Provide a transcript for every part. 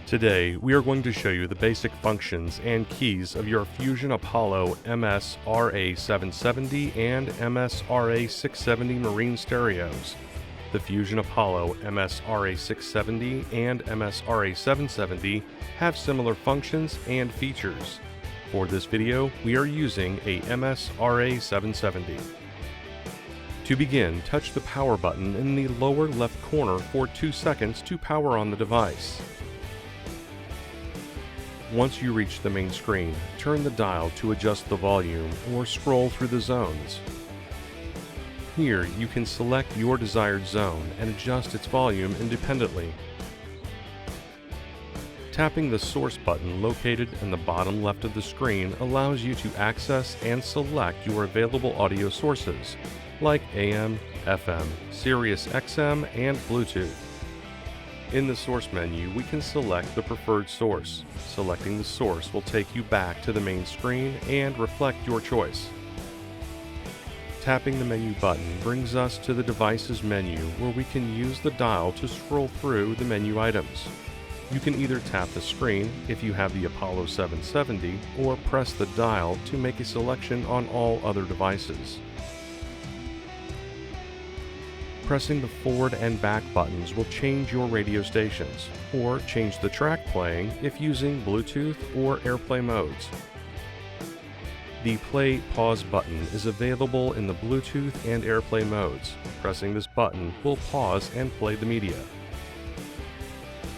Today, we are going to show you the basic functions and keys of your Fusion Apollo MS-RA770 and MS-RA670 marine stereos. The Fusion Apollo MS-RA670 and MS-RA770 have similar functions and features. For this video, we are using a MS-RA770. To begin, touch the power button in the lower left corner for 2 seconds to power on the device. Once you reach the main screen, turn the dial to adjust the volume or scroll through the zones. Here, you can select your desired zone and adjust its volume independently. Tapping the source button located in the bottom left of the screen allows you to access and select your available audio sources, like AM, FM, Sirius XM, and Bluetooth. In the source menu, we can select the preferred source. Selecting the source will take you back to the main screen and reflect your choice. Tapping the menu button brings us to the device's menu, where we can use the dial to scroll through the menu items. You can either tap the screen if you have the Apollo 770 or press the dial to make a selection on all other devices. Pressing the forward and back buttons will change your radio stations, or change the track playing if using Bluetooth or AirPlay modes. The play-pause button is available in the Bluetooth and AirPlay modes. Pressing this button will pause and play the media.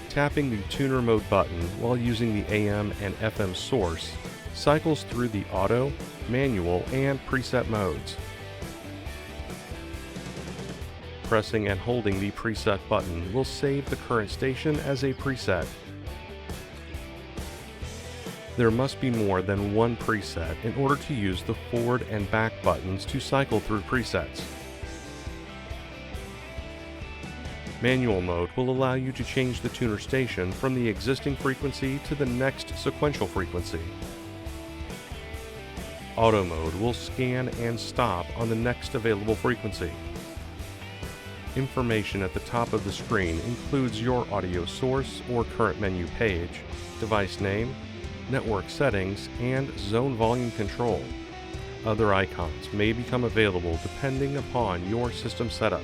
Tapping the tuner mode button while using the AM and FM source cycles through the auto, manual, and preset modes. Pressing and holding the preset button will save the current station as a preset. There must be more than one preset in order to use the forward and back buttons to cycle through presets. Manual mode will allow you to change the tuner station from the existing frequency to the next sequential frequency. Auto mode will scan and stop on the next available frequency. Information at the top of the screen includes your audio source or current menu page, device name, network settings, and zone volume control. Other icons may become available depending upon your system setup.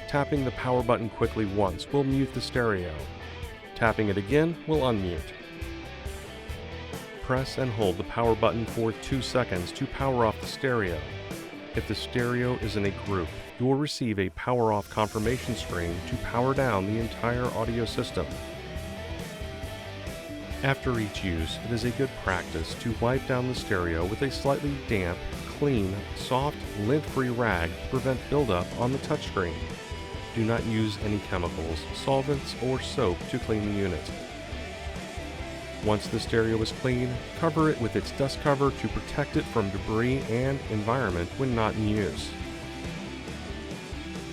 Tapping the power button quickly once will mute the stereo. Tapping it again will unmute. Press and hold the power button for 2 seconds to power off the stereo. If the stereo is in a group, you will receive a power off confirmation screen to power down the entire audio system. After each use, it is a good practice to wipe down the stereo with a slightly damp, clean, soft, lint-free rag to prevent buildup on the touchscreen. Do not use any chemicals, solvents, or soap to clean the unit. Once the stereo is clean, cover it with its dust cover to protect it from debris and environment when not in use.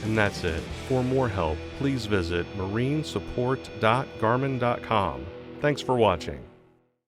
And that's it. For more help, please visit marinesupport.garmin.com. Thanks for watching.